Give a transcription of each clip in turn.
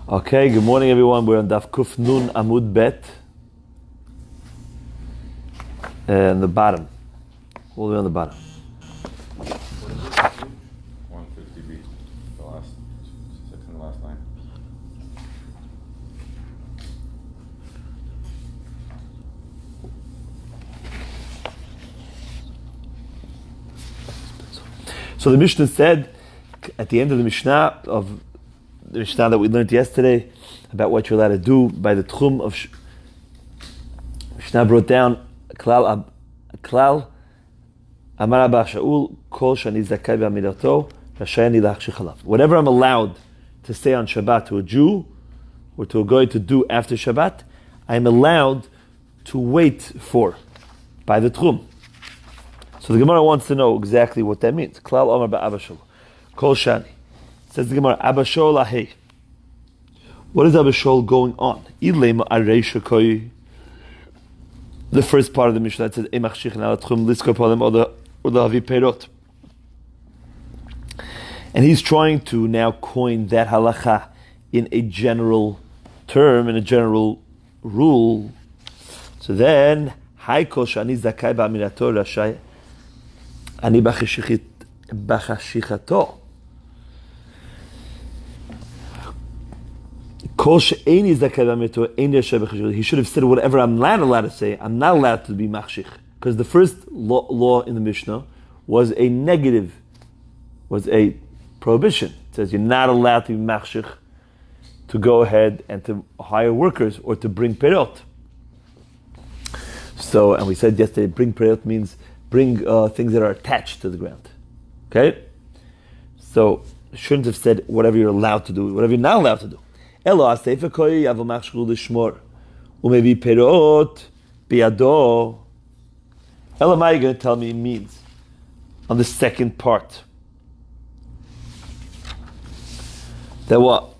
Okay, good morning everyone. We're on Daf Kuf Nun Amud Bet. And the bottom. All the way on the bottom. 150B. The last, second to last line. So the Mishnah said at the end of the Mishnah that we learned yesterday about what you're allowed to do by the Tchum of Mishnah brought down Klal Amar Abba Shaul Kol Shani Zakai B'Amidato Rashayani Lachshich Halav. Whatever I'm allowed to say on Shabbat to a Jew or to a guy to do after Shabbat, I'm allowed to wait for by the Tchum. So the Gemara wants to know exactly what that means. Klal Amar Abba Shaul Kol Shani. Says the Gemara, Abba Shaul Ahei. What is Abba Shaul going on? The first part of the Mishnah that says Emach Shichin Ala Tchum Lisko Palim or the Havi Perot. And he's trying to now coin that halacha in a general term, in a general rule. So then, Hai Kol Shani Zakai Ba'amirato Rashai Ani B'chashichato. He should have said whatever I'm not allowed to say. I'm not allowed to be machshich, because the first law in the Mishnah was a negative, was a prohibition. It says you're not allowed to be machshich, to go ahead and to hire workers or to bring perot. So, and we said yesterday, bring perot means bring things that are attached to the ground. Okay, so shouldn't have said whatever you're allowed to do, whatever you're not allowed to do. Elo aseifa koi yavu machshul lishmor umevi perot biado. Elo, what are you going to tell me it means on the second part? That what?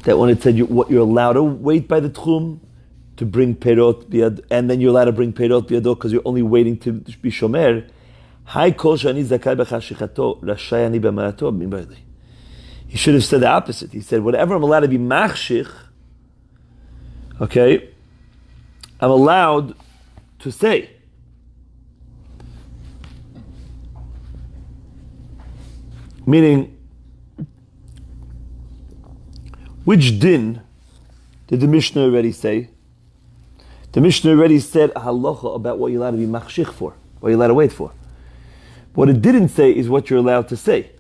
That when it said what you're allowed to wait by the tchum to bring perot biado, and then you're allowed to bring perot biado because you're only waiting to be shomer. Hai kol shani zakai b'chashichato rashai ani b'marato b'imbarli. He should have said the opposite. He said, whatever I'm allowed to be machshich, okay, I'm allowed to say. Meaning, which din did the Mishnah already say? The Mishnah already said halacha about what you're allowed to be machshich for, what you're allowed to wait for. What it didn't say is what you're allowed to say.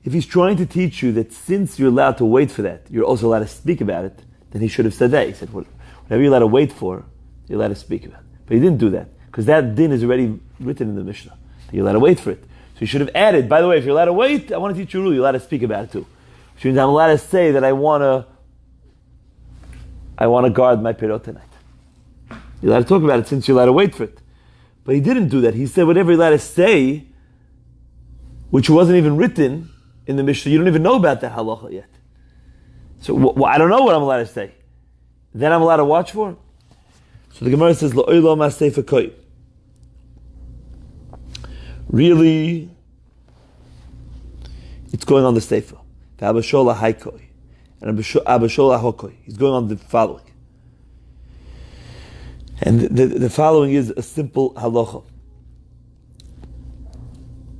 If he's trying to teach you that since you're allowed to wait for that, you're also allowed to speak about it, then he should have said that. He said, whatever you're allowed to wait for, you're allowed to speak about it. But he didn't do that, because that din is already written in the Mishnah. You're allowed to wait for it. So he should have added, by the way, if you're allowed to wait, I want to teach you a rule, you're allowed to speak about it too. Which means I'm allowed to say that I want to guard my perot tonight. You're allowed to talk about it since you're allowed to wait for it. But he didn't do that. He said whatever you're allowed to say, which wasn't even written in the Mishnah, you don't even know about that halacha yet. So I don't know what I'm allowed to say. Then I'm allowed to watch for? So the Gemara says, Lo'oilo maseifa koi. Really, it's going on the seifa. Abba Shaul ahai koi. And Abba Shaul ahokoi. He's going on the following. And the following is a simple halacha.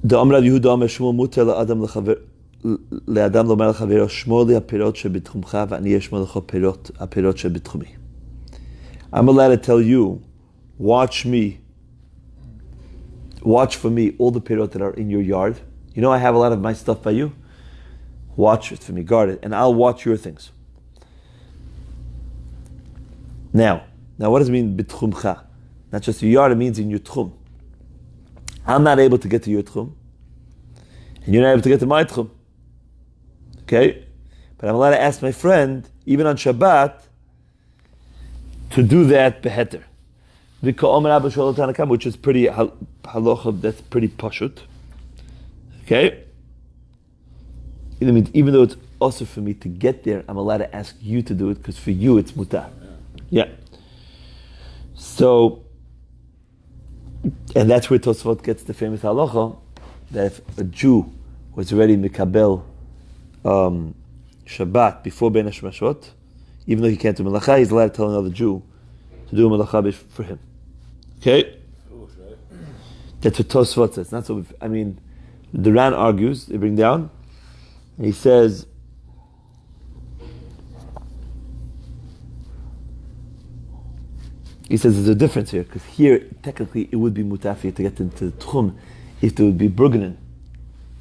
The Amr Yehuda Amr Shmuel muter la'adam lechaver לאדם לומר לחברו, שמור לי הפירות שבתחומך ואני אשמור לך הפירות שבתחומי. I'm allowed to tell you, watch for me all the pirot that are in your yard. You know I have a lot of my stuff by you. Watch it for me, guard it, and I'll watch your things. Now what does it mean betchumcha? Not just your yard, it means in your tchum. I'm not able to get to your tchum, and you're not able to get to my tchum. Okay? But I'm allowed to ask my friend, even on Shabbat, to do that beheter. Which is pretty halacha, that's pretty pashut. Okay? Even though it's also for me to get there, I'm allowed to ask you to do it, because for you it's mutar. Yeah. So, and that's where Tosfot gets the famous halacha, that if a Jew was already mikabel Shabbat before Ben Hashmashot, even though he can't do melacha, he's allowed to tell another Jew to do a melacha for him. Okay? That's what Tosfot says. Not so. The Ran argues. They bring down, and he says, there's a difference here, because here technically it would be mutafi to get into the tchum if there would be burgenin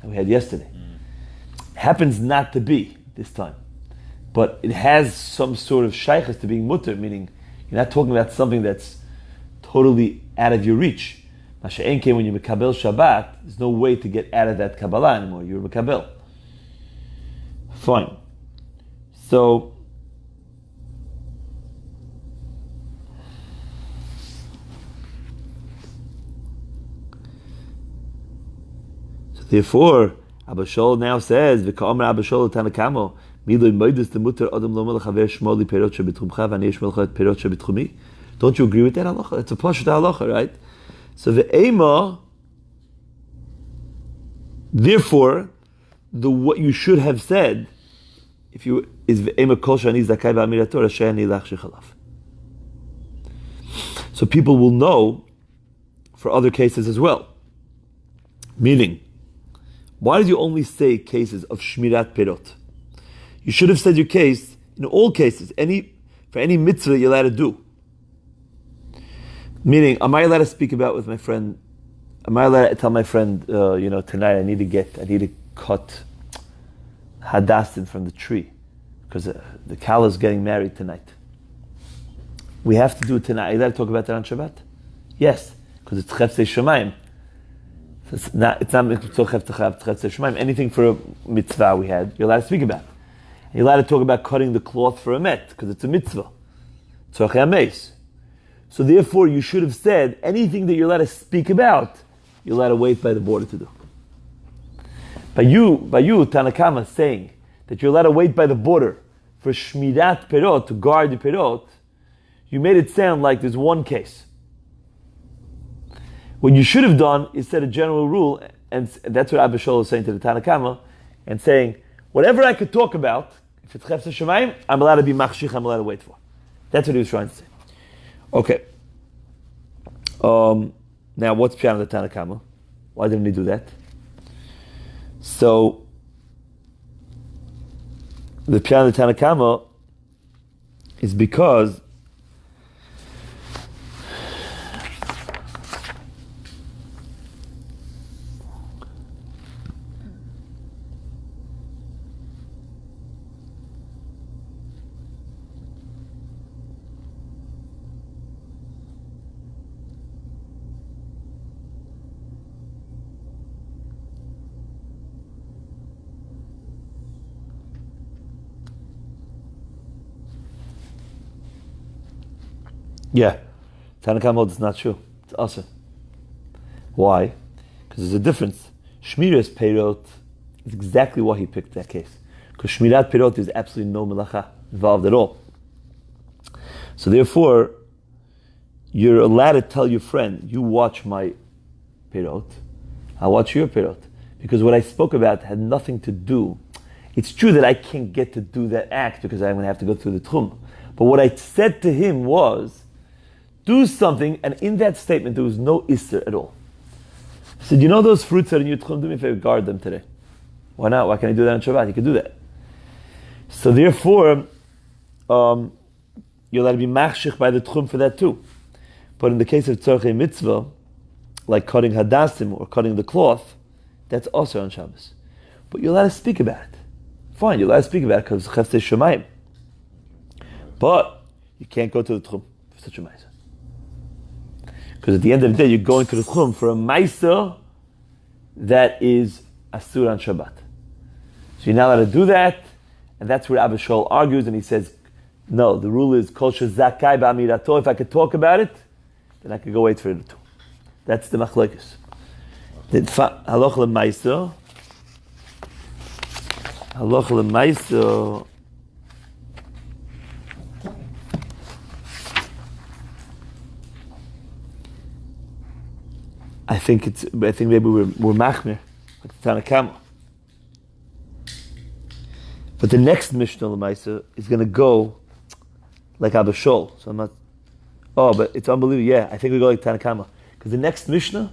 that we had yesterday. Happens not to be this time, but it has some sort of shaykhs to being mutter, meaning you're not talking about something that's totally out of your reach. Masha'en came when you mekabel Shabbat, there's no way to get out of that Kabbalah anymore. You're mekabel. Fine. So therefore, Abba Shaul now says, "V'ka'omer Abba Shaul Tanakamo, miloi moedes the mutter adam lo melech haver shmoli perot shebitchumcha v'ani yesh melech perot shebitchumi." Don't you agree with that halacha? It's a pashut halacha, right? So the ema, therefore, what you should have said, if you is the ema kol shani zakai ba'amirato rashayani lach shechalav. So people will know for other cases as well. Meaning, why did you only say cases of shmirat perot? You should have said your case in all cases, for any mitzvah that you're allowed to do. Meaning, am I allowed to speak about with my friend? Am I allowed to tell my friend, tonight I need to cut hadassin from the tree because the kala is getting married tonight. We have to do it tonight. Are you allowed to talk about that on Shabbat? Yes, because it's chefzei shemayim. It's not chefzei shemayim. Anything for a mitzvah we had, you're allowed to speak about. You're allowed to talk about cutting the cloth for a met because it's a mitzvah. Tzorchei hameis. So therefore, you should have said anything that you're allowed to speak about, you're allowed to wait by the border to do. By you, Tanakama, saying that you're allowed to wait by the border for shmirat perot, to guard the perot, you made it sound like there's one case. What you should have done is set a general rule, and that's what Abba Shaul is saying to the Tanakama, and saying, whatever I could talk about, if it's chefzei shemayim, I'm allowed to be machshich, I'm allowed to wait for. That's what he was trying to say. Okay. Now, what's pshat of the Tanakama? Why didn't he do that? So, the pshat of the Tanakama is because Tanakama holds it's not true. It's awesome. Why? Because there's a difference. Shmiras Perot is exactly why he picked that case. Because Shmirat Perot is absolutely no melacha involved at all. So therefore, you're allowed to tell your friend, you watch my Perot, I'll watch your Perot. Because what I spoke about had nothing to do. It's true that I can't get to do that act because I'm going to have to go through the tchum. But what I said to him was, do something, and in that statement there was no isser at all. I said, you know those fruits that are in your tchum, do me a favor, guard them today. Why not? Why can't I do that on Shabbat? You can do that. So therefore, you're allowed to be machshich by the tchum for that too. But in the case of tzorchei mitzvah, like cutting hadassim or cutting the cloth, that's also on Shabbos. But you're allowed to speak about it. Fine, you're allowed to speak about it because it's chefzei shemayim. But you can't go to the tchum for such a ma'aser. Because at the end of the day, you're going to the tchum for a ma'aser that is asur on Shabbat. So you're not allowed to do that, and that's where Abba Shaul argues, and he says, no, the rule is kol shezakai ba'amirato. If I could talk about it, then I could go wait for it too. That's the machlokes. Haloch l'ma'aser. Haloch l'ma'aser. I think maybe we're machmir, like the Tanakama. But the next Mishnah L'maisa is going to go like Abba Shol. So I'm not. Oh, but it's unbelievable. Yeah, I think we go like Tanakama. Because the next Mishnah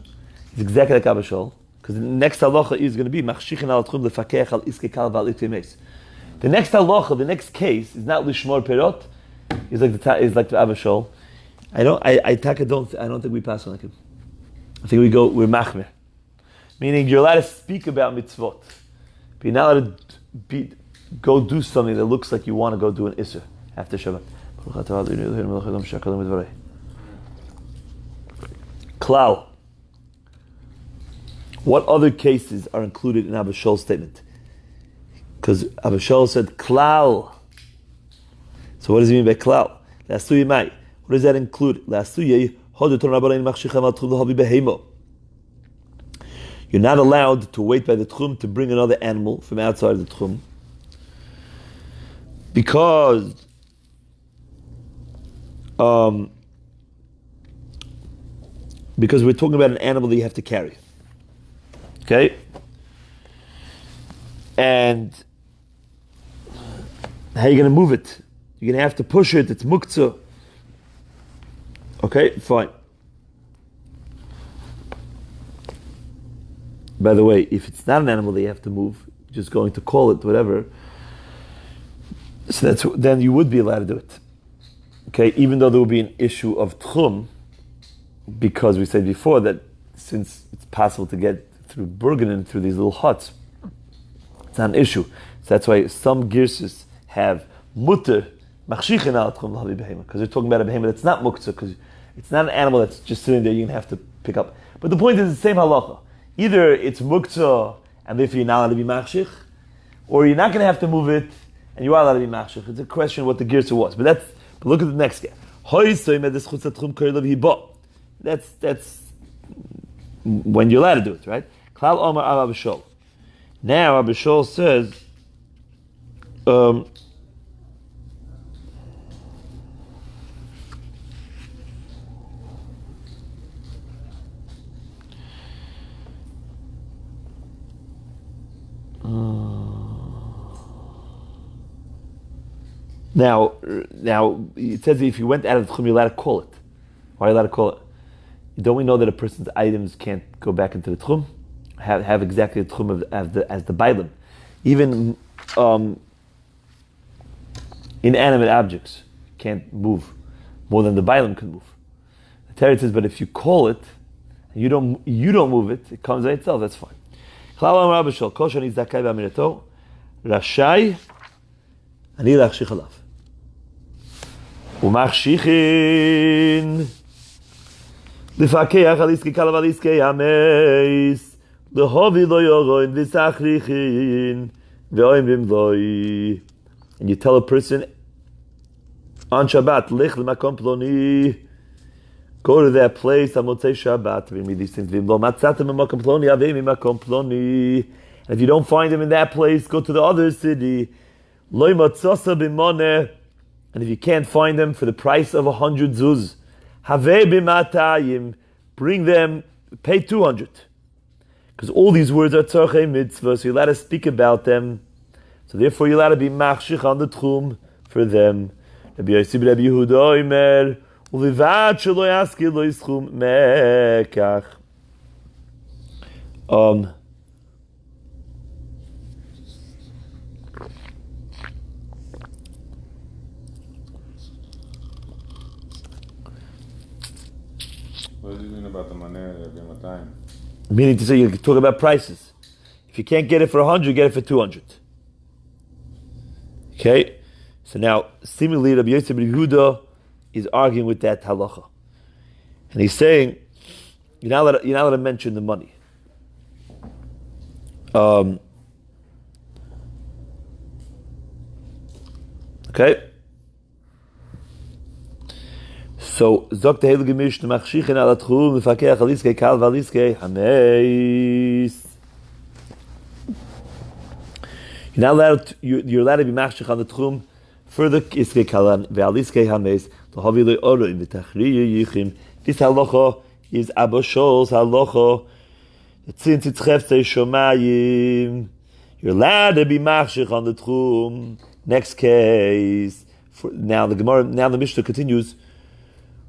is exactly like Abba Shol. Because the next halacha is going to be Machshichin al Tchum Lefakech al Iske Kal Val Iske Meis. The next halacha, the next case is not Lishmor Perot. Is like the Abba Shol. I don't think we pass on like him. I think we're machmer. Meaning you're allowed to speak about mitzvot. But you're not allowed to go do something that looks like you want to go do an Isser after Shabbat. Klal. What other cases are included in Abba Shol's statement? Because Abba Shol said klal. So what does he mean by klal? What does that include? You're not allowed to wait by the tchum to bring another animal from outside the tchum because we're talking about an animal that you have to carry. Okay? And how are you going to move it? You're going to have to push it. It's muktzah. Okay, fine. By the way, if it's not an animal that you have to move, you're just going to call it, whatever, so then you would be allowed to do it. Okay, even though there will be an issue of tchum, because we said before that since it's possible to get through Burgen through these little huts, it's not an issue. So that's why some girses have mutter machshichin al tchum l'havi behema, because they're talking about a behema that's not muktzah, because it's not an animal that's just sitting there you're going to have to pick up. But the point is the same halacha. Either it's muktzah and therefore you're not allowed to be machshich, or you're not going to have to move it and you are allowed to be machshich. It's a question of what the girsa was. But look at the next guy. That's when you're allowed to do it, right? Klal Omar Al Abba Shol. Now Abba Shol says, Now it says that if you went out of the tchum, you're allowed to call it. Why are you allowed to call it? Don't we know that a person's items can't go back into the tchum? Have exactly the tchum as the bailim. Even inanimate objects can't move more than the bailim can move. The Torah says, but if you call it and you don't move it, it comes by itself. That's fine. Rashai ani lachshich alav. Umachshichin L'fakeach al iskei kalav al iskei hameis L'hovi lo yoroin v'sachrichin V'oimrim loi. And you tell a person on Shabbat, Lech l'makom ploni, go to that place on Motzei Shabbat, bring me these things. V'im lo matzatem l'makom ploni, avei m'makom ploni. And if you don't find him in that place, go to the other city. Loi matzasa b'moneh. And if you can't find them for the price of 100 zuz, Havei b'matayim, bring them, pay 200. Because all these words are tzorchei mitzvah, so you're allowed to speak about them. So therefore you're allowed to be machshich on the tchum for them. Rabbi Yossi Rabbi Yehuda omer, u'vivad shelo yaskil lo yischum mekach. What does it mean about the money of time? Meaning to say you talk about prices. If you can't get it for 100, get it for 200. Okay? So now, seemingly Rabbi Yossi ben Yehuda is arguing with that halacha. And he's saying, you're not allowed to mention the money. Okay? So, Zok the Heilige Mishnah, Machshichin al Atchum, Mefakeach al Iskei, Kal val Iskei, Hameis. You're allowed to be Machshich on the Tchum for the Iskei Kal val Iskei Hameis, to Havi lo Oro in the Tachriya Yichim. This halacha is Abba Shol's halacha. Since it's Chefzei Shomayim, You're allowed to be machshich on the tchum. Next case. Now the Mishnah continues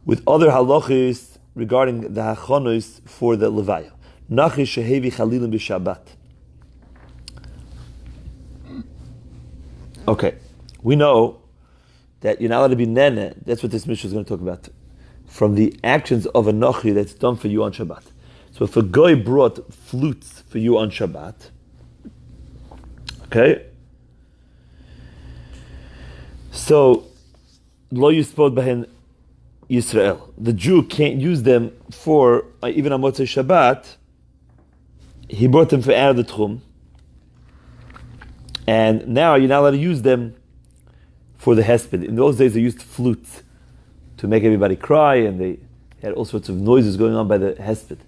with other halachis regarding the hachonos for the levaya. Nachi shehevi chalilim b'Shabbat. Okay, we know that you're not allowed to be nene. That's what this Mishnah is going to talk about. From the actions of a nachi that's done for you on Shabbat. So if a guy brought flutes for you on Shabbat, okay, so lo yispod behen Yisrael. The Jew can't use them for even on Motzei Shabbat. He brought them for out of the tchum, and now you're not allowed to use them for the hesped. In those days, they used flutes to make everybody cry, and they had all sorts of noises going on by the hesped.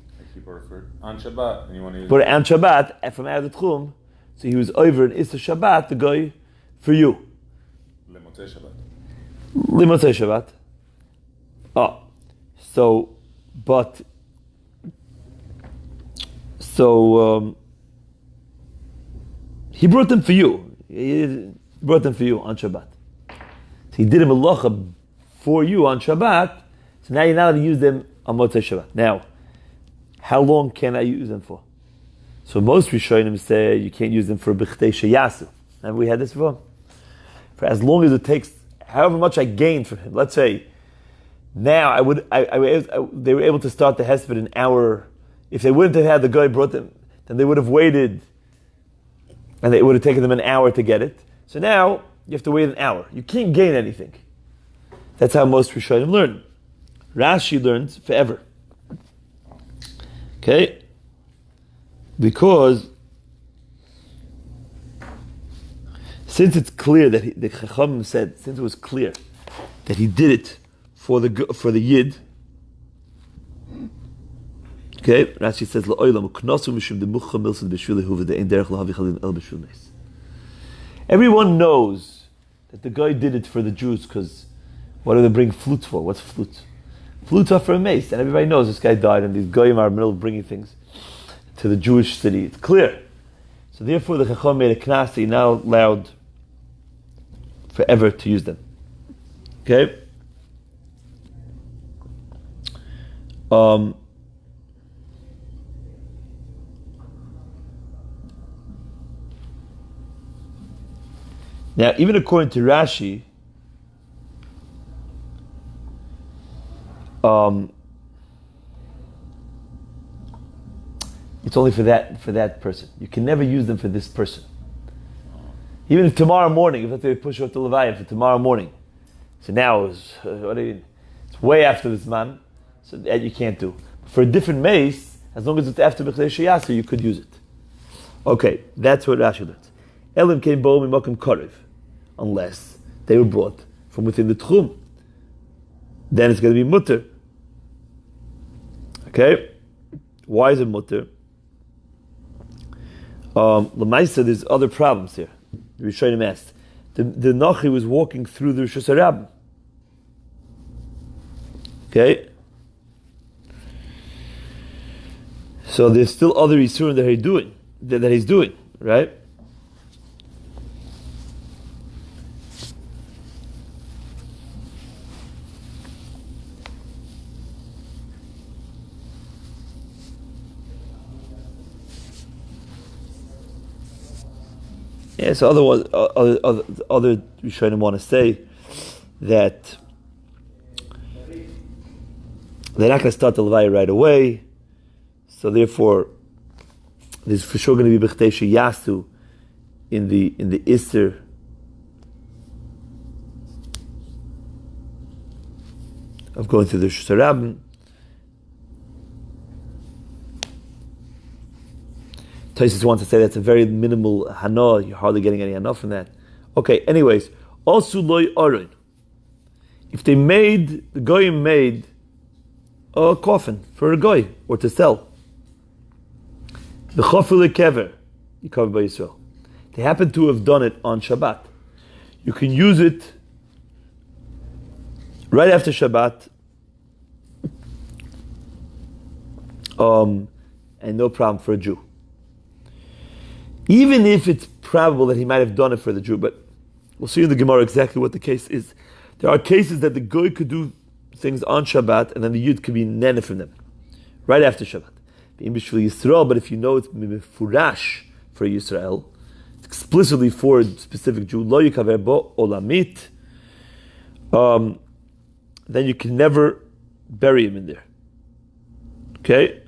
On Shabbat, and you want to use but on Shabbat, from out of the tchum, so he was over in Issa Shabbat, the guy, for you. L'motzei Shabbat. L'motzei Shabbat. Oh, so he brought them for you. He brought them for you on Shabbat. So he did a melacha for you on Shabbat. So now you're not allowed to use them on Motzei Shabbat. Now, how long can I use them for? So most Rishonim say you can't use them for b'chtei sheyasu. Remember we had this before? For as long as it takes, however much I gain from him. Let's say now they were able to start the hesped an hour. If they wouldn't have had the guy brought them, then they would have waited, and it would have taken them an hour to get it. So now you have to wait an hour. You can't gain anything. That's how most Rishonim learn. Rashi learns forever. Okay? Because since it's clear that the Chachamim said, since it was clear that he did it for the Yid, okay, Rashi says, everyone knows that the guy did it for the Jews because what do they bring flutes for? What's flutes? Flutes are for a mace, and everybody knows this guy died, and these goyim are in the middle of bringing things to the Jewish city. It's clear. So therefore the Chacham made a knas that you're now allowed forever to use them. Okay? Now, even according to Rashi, it's only for that person. You can never use them for this person. Even if tomorrow morning, if they push out the Levaya for tomorrow morning, so now it's way after this man, so that you can't do. For a different mace, as long as it's after B'chlei Sheyasu, you could use it. Okay, that's what Rashi learns. Elim came bo mimakim karev, unless they were brought from within the tchum. Then it's going to be mutter. Okay? Why is it mutter? L'maisa, there's other problems here. The Rishonim asked. The Nachi was walking through the Rishus HaRabim. Okay? So there's still other Yisurim that he's doing, right? Yeah, so other Rishonim want to say that they're not going to start the Levaya right away, so therefore there's for sure going to be B'chtei Sheyasu in the Isser of going through the Rishus HaRabim. Taisus wants to say that's a very minimal hana. You're hardly getting any hana from that. Okay, anyways. Also loy aron. If the goyim made a coffin for a goy, or to sell. The chofil kever, you covered by Yisrael. They happen to have done it on Shabbat. You can use it right after Shabbat, and no problem for a Jew. Even if it's probable that he might have done it for the Jew, but we'll see in the Gemara exactly what the case is. There are cases that the Goy could do things on Shabbat, and then the Yud could be nene from them, right after Shabbat. But if you know it's mifurash for Yisrael, it's explicitly for a specific Jew, lo yikaver bo olamit, then you can never bury him in there. Okay?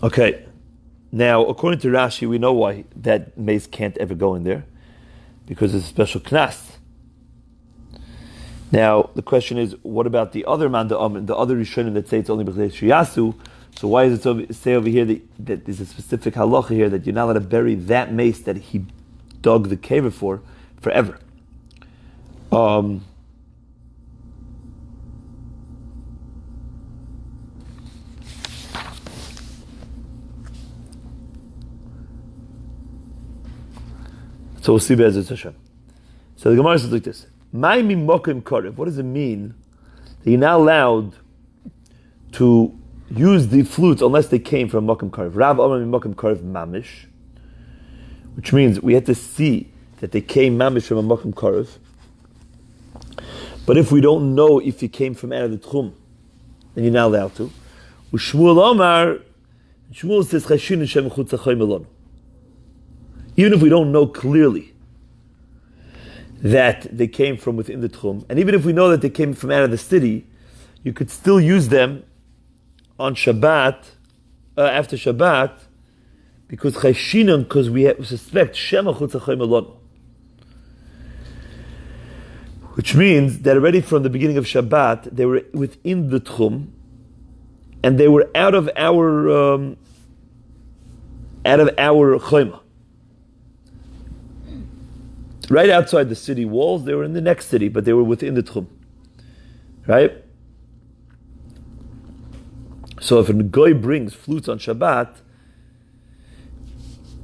Okay. Now, according to Rashi, we know why that mace can't ever go in there, because it's a special knas. Now, the question is, what about the other manda'am, the other Rishonim that say it's only b'chlei shiyasu? So why does it say over here that there's a specific halacha here that you're not allowed to bury that mace that he dug the cave for forever? So we'll see Be'ezrat Hashem. So the Gemara says like this: "Mai mimokim karev." What does it mean that you're not allowed to use the flutes unless they came from mokim karev? Rav Amar mimokim karev mamish, which means we had to see that they came mamish from a mokim karev. But if we don't know if he came from out of the tchum, then you're not allowed to. Shmuel Omar, Shmuel says chashin Hashem chutz hachoyim elonu. Even if we don't know clearly that they came from within the Tchum, and even if we know that they came from out of the city, you could still use them on Shabbat, after Shabbat, because we suspect Shema Chutz Hachoyim Elonu. Which means that already from the beginning of Shabbat, they were within the Tchum, and they were out of our Choyma. Right outside the city walls, they were in the next city, but they were within the Tchum. Right? So if a goy brings flutes on Shabbat,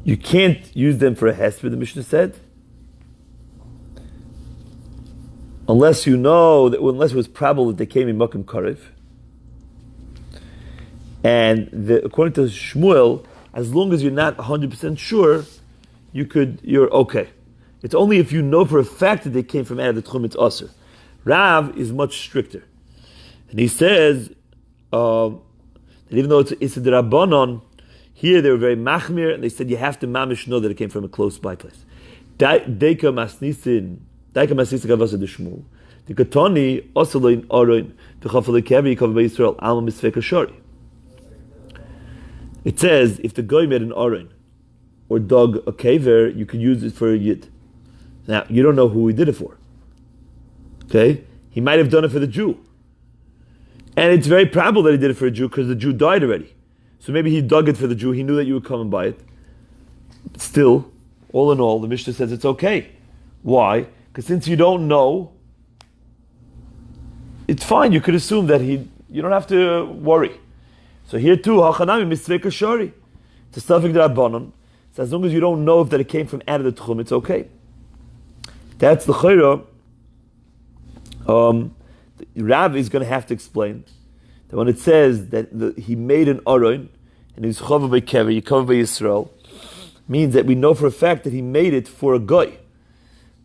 you can't use them for a hesper, the Mishnah said, unless you know, unless it was probable that they came in Makom Karev. And according to Shmuel, as long as you're not 100% sure, you're okay. It's only if you know for a fact that they came from out of the Tchum, it's Asr. Rav is much stricter. And he says that even though it's a Rabbanon, here they were very machmir, and they said you have to mamish know that it came from a close by place. Deika masnisin gavasa de Shmuel. The katoni osaloin aroin v'chafalei kevi yikav by Yisrael alma misveka shari. It says if the guy made an aroin or dug a kaver, you could use it for a yid. Now, you don't know who he did it for. Okay? He might have done it for the Jew. And it's very probable that he did it for a Jew because the Jew died already. So maybe he dug it for the Jew. He knew that you would come and buy it. But still, all in all, the Mishnah says it's okay. Why? Because since you don't know, it's fine. You could assume that you don't have to worry. So here too, hachanami misveka shari. It's a suffix d'Rabbanan. So as long as you don't know if that it came from out of the Tchum, it's okay. That's the Chayra. Rav is going to have to explain that when it says that he made an Aron and he's Chava by Kever, Yikov by Yisrael, means that we know for a fact that he made it for a guy.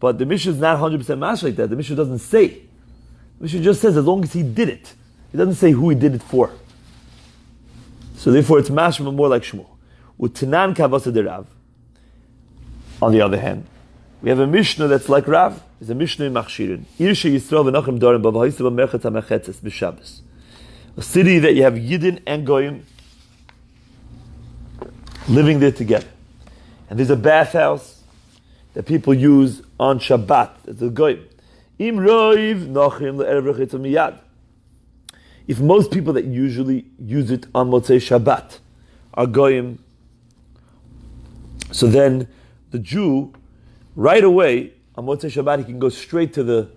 But the Mishnah is not 100% mash like that. The Mishnah doesn't say. The Mishnah just says as long as he did it. It doesn't say who he did it for. So therefore it's mashma more like Shmuel. Utanan kavasa de Rav. On the other hand, we have a Mishnah that's like Rav. It's a Mishnah in Machshirin. Irshe Yisrael v'nachim darim b'v'hayisav merchet ha'mechetzes b'Shabbos. A city that you have Yidden and Goyim living there together. And there's a bathhouse that people use on Shabbat. It's a Goyim. Im roiv nachim le'erev rechetzah miyad. If most people that usually use it on Motzei Shabbat are Goyim, so then the Jew, right away, on Motzei Shabbat, he can go straight to the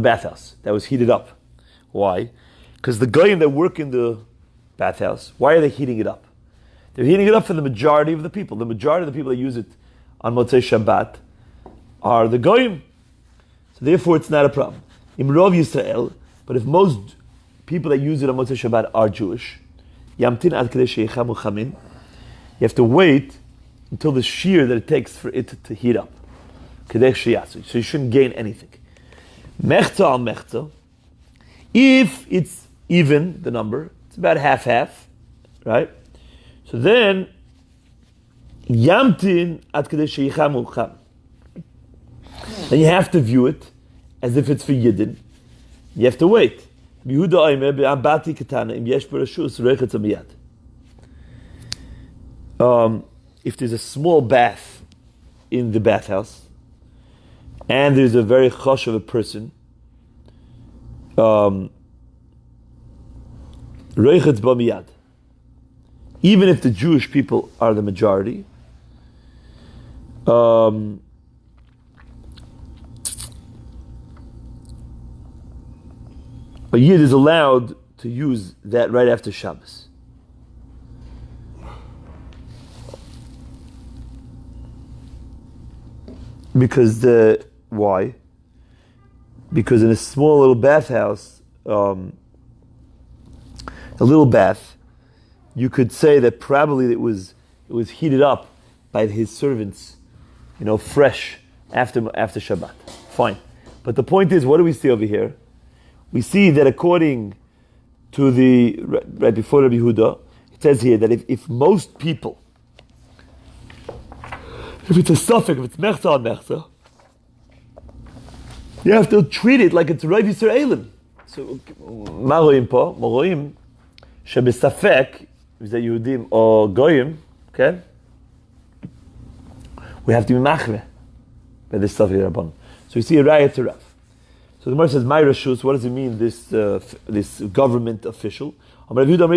bathhouse that was heated up. Why? Because the Goyim that work in the bathhouse, why are they heating it up? They're heating it up for the majority of the people. The majority of the people that use it on Motzei Shabbat are the Goyim. So therefore, it's not a problem. Imrov Yisrael, but if most people that use it on Motzei Shabbat are Jewish. Yamtin ad kedei sheyichamu chamin. You have to wait until the shear that it takes for it to heat up. Kedei sheyasu. So you shouldn't gain anything. Mechza al mechza. If it's even, the number, it's about half-half, right? So then, Yamtin ad kedei sheyichamu cham. Then you have to view it as if it's for Yidden. You have to wait. If there's a small bath in the bathhouse, and there's a very chosh of a person, even if the Jewish people are the majority, a Yid is allowed to use that right after Shabbos. Why? Because in a small little bathhouse, a little bath, you could say that probably it was heated up by his servants, fresh after Shabbat. Fine. But the point is, what do we see over here? We see that according to right before Rabbi Yehuda, it says here that if most people, if it's a suffix, if it's mechza on mechza, you have to treat it like it's Rav Yisraelim. So, ma roim po? Ma roim shebesafek, if they're Yehudim or Goyim, okay? We have to be machve by this stuff here. So we see a raya to Rav. So the Gemara says, "My rashus." What does it mean? This government official. Rabbi Yehuda,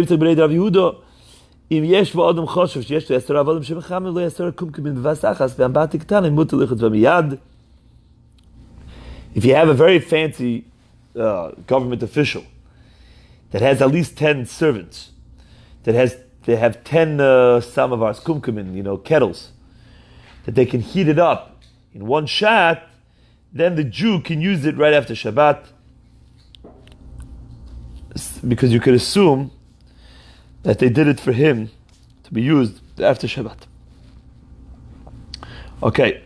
if you have a very fancy government official that has at least 10 servants, they have 10 samavars, kumkumin, kettles, that they can heat it up in one shot, then the Jew can use it right after Shabbat, because you could assume that they did it for him to be used after Shabbat. Okay.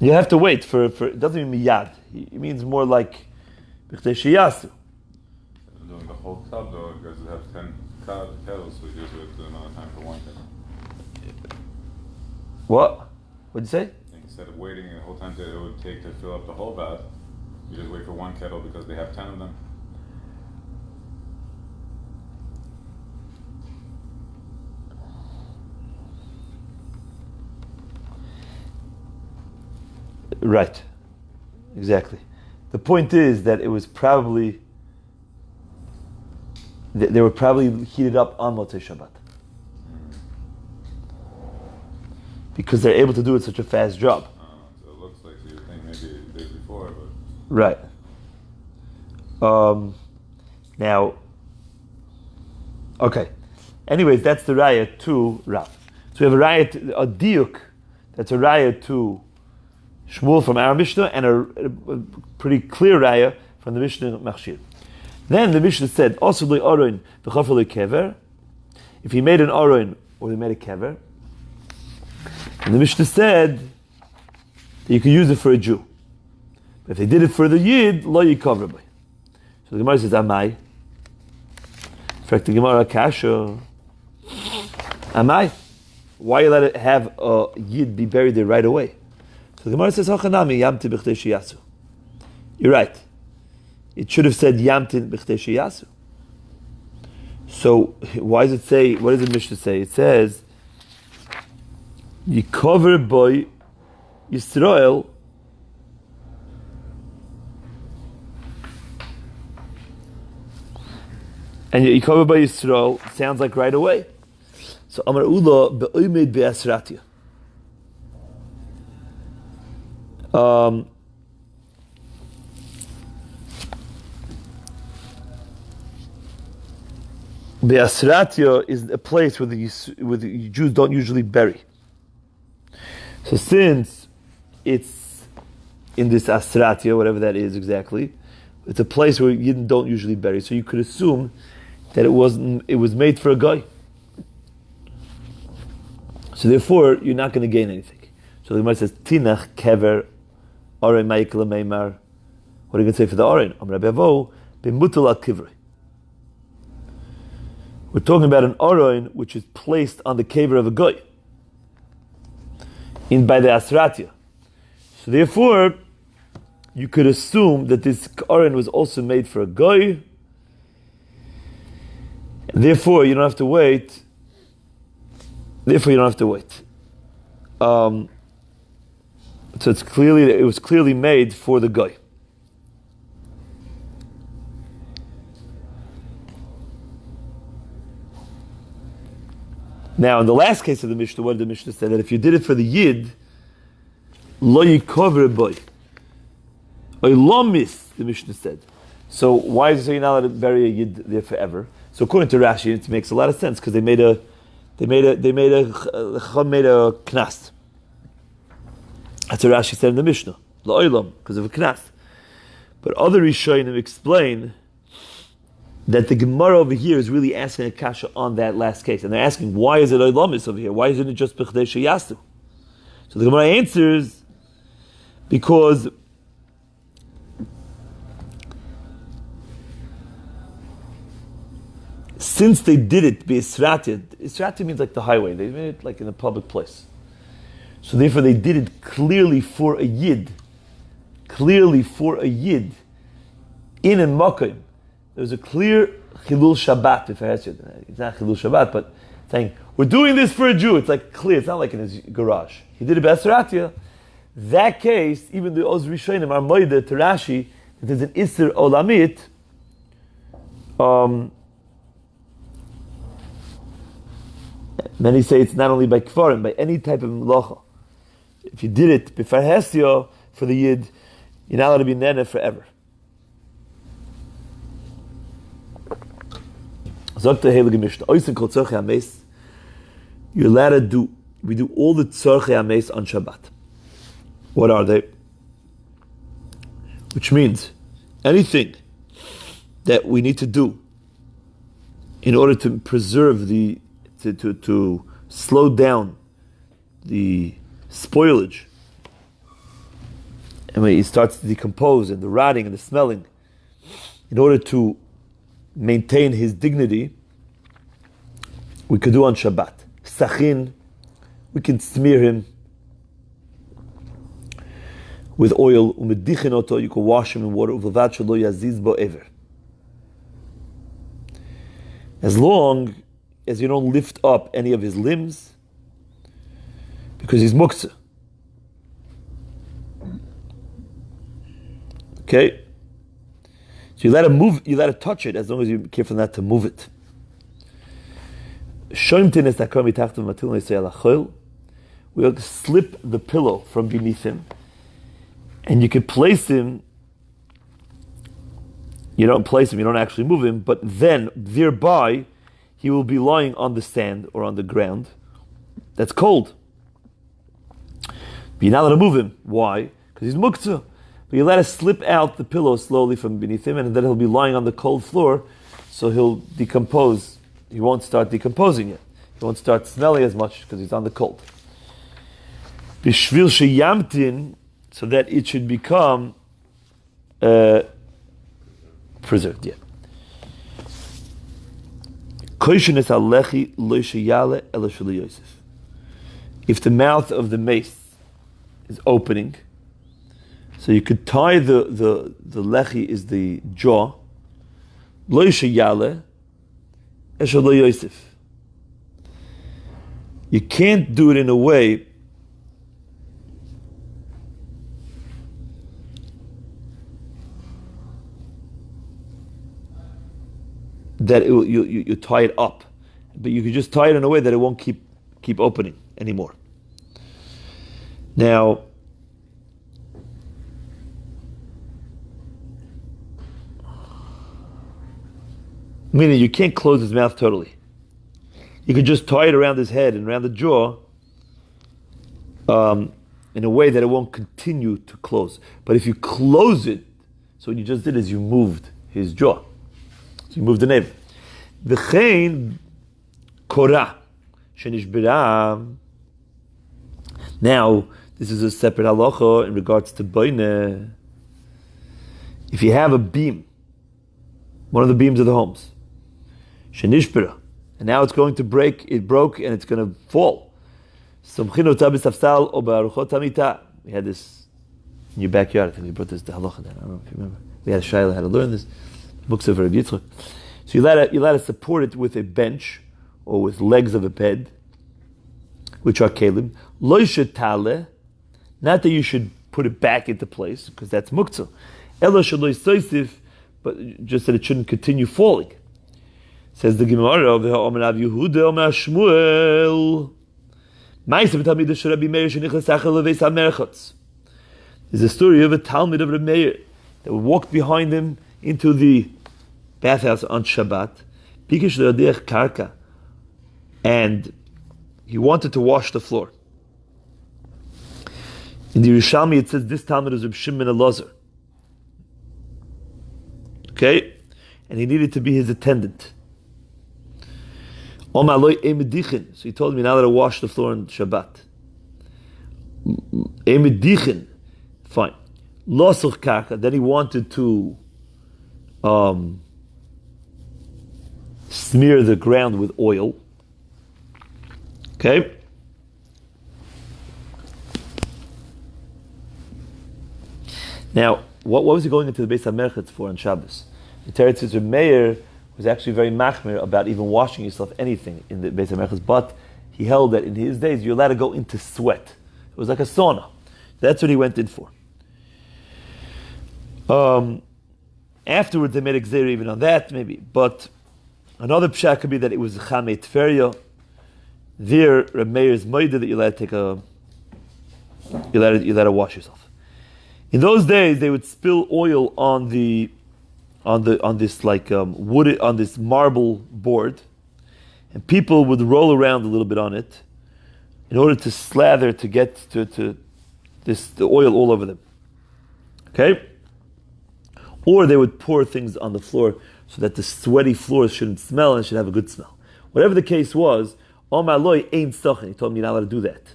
You have to wait for it doesn't mean miyad. It means more like b'chtei sheyasu. Doing the whole tub though, because it have 10 kettles, so you just wait the amount of time for one kettle. What? What'd you say? Instead of waiting the whole time that it would take to fill up the whole bath, you just wait for one kettle because they have 10 of them. Right. Exactly. The point is that it was probably they were probably heated up on Motzei Shabbat because they're able to do it such a fast job. So it looks like you think maybe the day before, but right. Now, okay. Anyways, that's the raya to Rav. So we have a raya, a diuk, that's a raya to Shmuel from our Mishnah, and a pretty clear raya from the Mishnah Machshir. Then the Mishnah said, also the Aron, the Chafal Kever, if he made an Aron or he made a Kever, and the Mishnah said that you could use it for a Jew. But if they did it for the Yid, lo yikaver by. So the Gemara says, Amai. In fact, the Gemara Kasha, Amai. Why you let it have a Yid be buried there right away? So the Gemara says, Hachanami yamti b'chtei sheyasu. You're right. It should have said yamtin b'chtei sheyasu. So why does it say? What does the Mishnah say? It says yikover boy Yisrael and yikover boy Yisrael sounds like right away. So Amar Ula be'omed be'asratia. Be'asratya is a place where the Jews don't usually bury. So since it's in this Asratia, whatever that is exactly, it's a place where Yidden don't usually bury. So you could assume that it was made for a guy. So therefore, you're not going to gain anything. So the Gemara says, Tinach kever Oren Ma'ikla Meimar. What are you going to say for the Oren? Am Rabbi Avo b'mutal al kivri. We're talking about an Oren which is placed on the kever of a guy by the Asratia. So therefore, you could assume that this Oren was also made for a guy. And therefore, you don't have to wait. So it was clearly made for the guy. Now, in the last case of the Mishnah, what did the Mishnah say? That if you did it for the Yid, lo yikover boy. Oylomis, the Mishnah said. So why is it so you're not allowed to bury a Yid there forever? So according to Rashi, it makes a lot of sense because they made a knas. That's what Rashi said in the Mishnah. La'olam, because of a knas. But other Rishonim explain that the Gemara over here is really asking a kasha on that last case. And they're asking, why is it Oylamis over here? Why isn't it just B'chdei Sheyastu? So the Gemara answers, because since they did it Israti means like the highway. They made it like in a public place. So therefore they did it clearly for a Yid. In a Makkah. There's a clear Chilul Shabbat, if I ask you. It's not Chilul Shabbat, but saying, we're doing this for a Jew. It's like clear. It's not like in his garage. He did it B'Asratia. That case, even the Oz Rishonim are moide to Rashi, that there's an Isser Olamit, many say it's not only by Kfarim, by any type of Melacha. If you did it B'Far Hestia for the Yid, you're not allowed to be Nene forever. You're allowed to do, we do all the tzorchei hames on Shabbat. What are they? Which means anything that we need to do in order to preserve to slow down the spoilage, and when it starts to decompose and the rotting and the smelling, in order to maintain his dignity, we could do on Shabbat. Sachin, we can smear him with oil. Umedichin oto, you can wash him in water. Uvavat shelo yaziz bo ever. As long as you don't lift up any of his limbs, because he's muktzah. Okay? So you let him move, you let it touch it, as long as you're careful not to move it. We'll slip the pillow from beneath him, and you can place him. You don't place him, you don't actually move him, but then thereby he will be lying on the sand or on the ground that's cold. But you're not allowed to move him. Why? Because he's muktzah. But you let us slip out the pillow slowly from beneath him, and then he'll be lying on the cold floor, so he'll decompose. He won't start decomposing yet. He won't start smelling as much because he's on the cold. Bishvil sheyamtin, so that it should become preserved. Yeah. If the mouth of the mace is opening, so you could tie the lechi is the jaw. Lo yishayale, esho lo yosef. You can't do it in a way that you tie it up, but you could just tie it in a way that it won't keep opening anymore. Now, meaning you can't close his mouth totally. You could just tie it around his head and around the jaw, in a way that it won't continue to close. But if you close it, so what you just did is you moved his jaw. So you moved the navel. V'chein korah shenishbira. Now, this is a separate halacha in regards to boine. If you have a beam, one of the beams of the homes, shenishbira, and now it's going to break, it broke and it's going to fall. We had this in your backyard. I think we brought this to halacha then. I don't know if you remember. We had a shayla how to learn this. Books are very beautiful. So you let to support it with a bench or with legs of a bed, which are kelim. Lo tale, not that you should put it back into place because that's muktzah. Elo shelo yisoisif, but just that it shouldn't continue falling. Says the Gemara of Omer Rav Yehuda Omer Shmuel. There's a story of a Talmud of Rabbi Meir that walked behind him into the bathhouse on Shabbat, and he wanted to wash the floor. In the Yerushalmi it says this Talmud is Reb Shimon Elazar. Okay? And he needed to be his attendant. So he told me now that I wash the floor on Shabbat. Fine. Then he wanted to smear the ground with oil. Okay? Now, what was he going into the Beis HaMerchetz for on Shabbos? The Teretz says Meir was actually very machmir about even washing yourself anything in the Beis HaMerchetz, but he held that in his days you're allowed to go into sweat. It was like a sauna. That's what he went in for. Afterwards they made a gzeira even on that, maybe. But another pshat could be that it was chamei tferia. There, Reb Meir's moida that you're allowed to take you're allowed to wash yourself. In those days, they would spill oil on this wood, on this marble board, and people would roll around a little bit on it in order to slather to get to the oil all over them. Okay? Or they would pour things on the floor so that the sweaty floors shouldn't smell and should have a good smell. Whatever the case was, Omar loy ain't stachin. He told me you're not allowed to do that.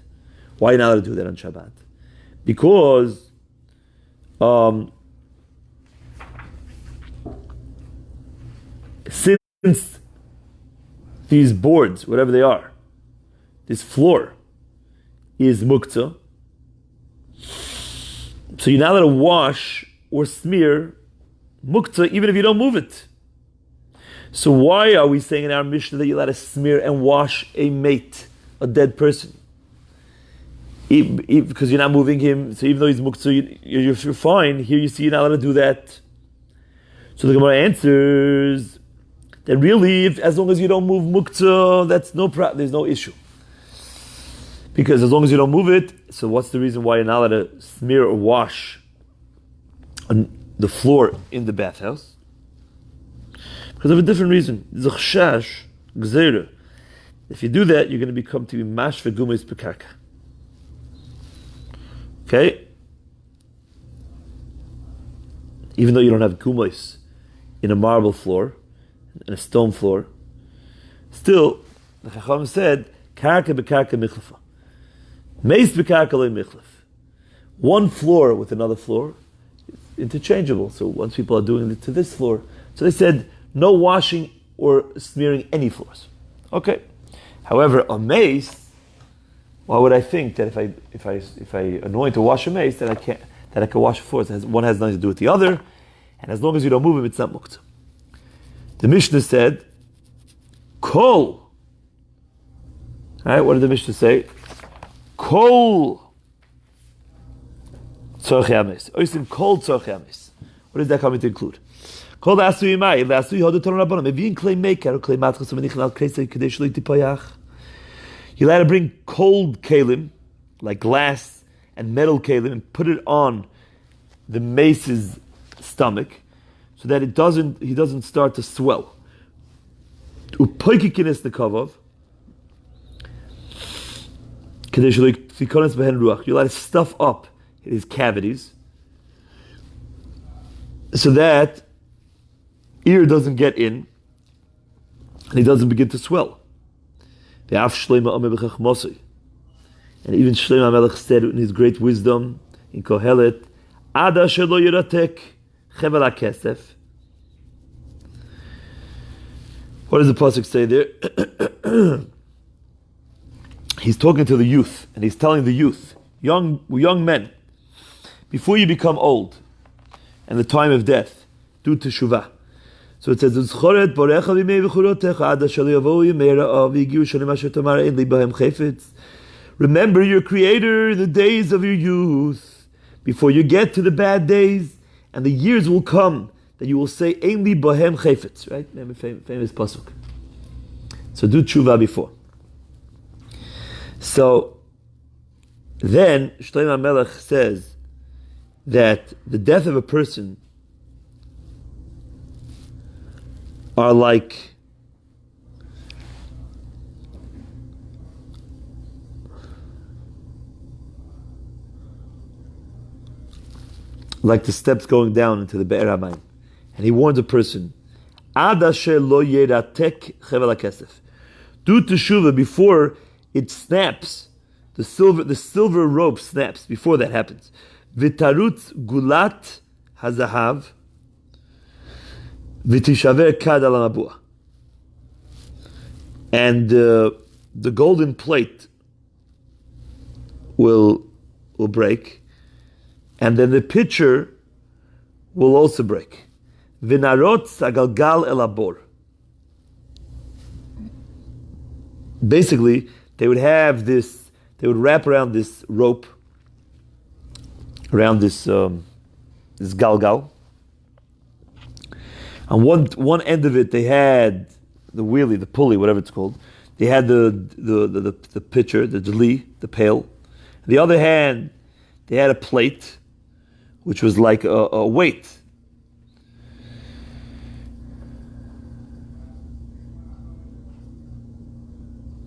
Why are you not allowed to do that on Shabbat? Because since these boards, whatever they are, this floor is muktzah, so you're not allowed to wash or smear muktzah even if you don't move it. So why are we saying in our Mishnah that you're allowed to smear and wash a mate, a dead person? Because you're not moving him, so even though he's muktzah, you're fine. Here you see you're not allowed to do that. So the Gemara answers that really, as long as you don't move muktzah, that's there's no issue. Because as long as you don't move it, so what's the reason why you're not allowed to smear or wash on the floor in the bathhouse? Because of a different reason. Zachshash, gzeira. If you do that, you're going to become to be mash v'gumis bekarka. Okay? Even though you don't have gumos in a marble floor, in a stone floor, still, the Chacham said, karka bekarka michlafa. Meis bekarka loy michlaf. One floor with another floor is interchangeable. So once people are doing it to this floor, so they said, no washing or smearing any floors. Okay. However, a mace, why would I think that if I anoint to wash a mace that I can wash floors? One has nothing to do with the other, and as long as you don't move him, it's not muktzah. The Mishnah said, "Kol." All right, what did the Mishnah say? Kol tzorchei hameis. Oisim kol tzorchei hameis. What is that coming to include? Kol la'asui mai, la'asui hodu toron rabbanon. Maybe in clay maker or clay matchas u'menichin al kreisei kedei shelo yitipayach. You're allowed to bring cold kalim, like glass and metal kalim, and put it on the mace's stomach, so that he doesn't start to swell. Upoikikines nekavav, You're allowed to stuff up his cavities so that ear doesn't get in and he doesn't begin to swell. And even Shlomo HaMelech said in his great wisdom in Kohelet, Ada shelo yiratek chevel hakesef. What does the pasuk say there? He's talking to the youth, and he's telling the youth, young men, before you become old, and the time of death, do teshuvah. So it says, remember your Creator the days of your youth, before you get to the bad days, and the years will come that you will say, Ein li bohem chayfetz, right? Famous pasuk. So do tshuva before. So then Shlomo HaMelech says that the death of a person are like the steps going down into the Be'er HaMayim. And he warns a person, Ad asher lo yeratek chevel hakesef. Do teshuvah before it snaps. The silver rope snaps before that happens. V'tarutz gulat hazahav v'tishaver kad al hamabua. And the golden plate will break, and then the pitcher will also break. V'narotz agalgal el abor. Basically, they would have this. They would wrap around this rope, around this galgal. On one end of it, they had the wheelie, the pulley, whatever it's called. They had the pitcher, the deli, the pail. On the other hand, they had a plate, which was like a weight.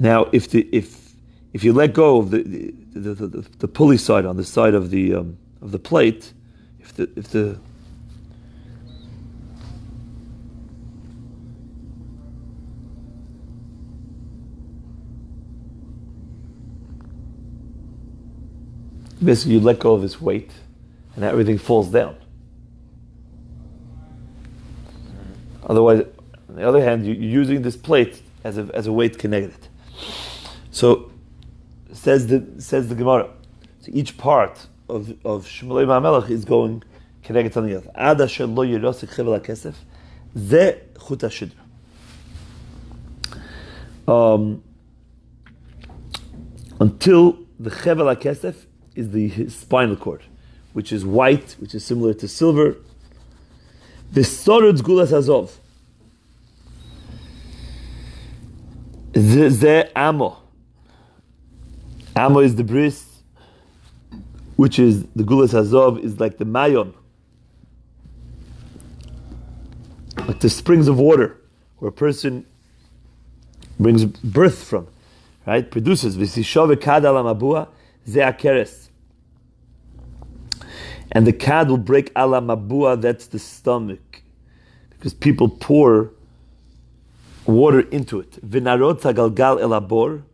Now, if you let go of the pulley side on the side of the plate, basically you let go of this weight, and everything falls down. Otherwise, on the other hand, you're using this plate as a weight connected. So says the Gemara. So each part of Shlomo HaMelech is going connected to the other. Ad asher lo yirosek chevel hakesef, ze chut hashidra. Until the chevel hakesef is the spinal cord, which is white, which is similar to silver. The sorud gulas hazov. Ze amo. Amo is the bris, which is the gulas hazov, is like the mayon, like the springs of water, where a person brings birth from, right? Produces. V'sishove kad al hamabua ze akeres. And the kad will break al hamabua, that's the stomach, because people pour water into it. V'narot hagalgal el abor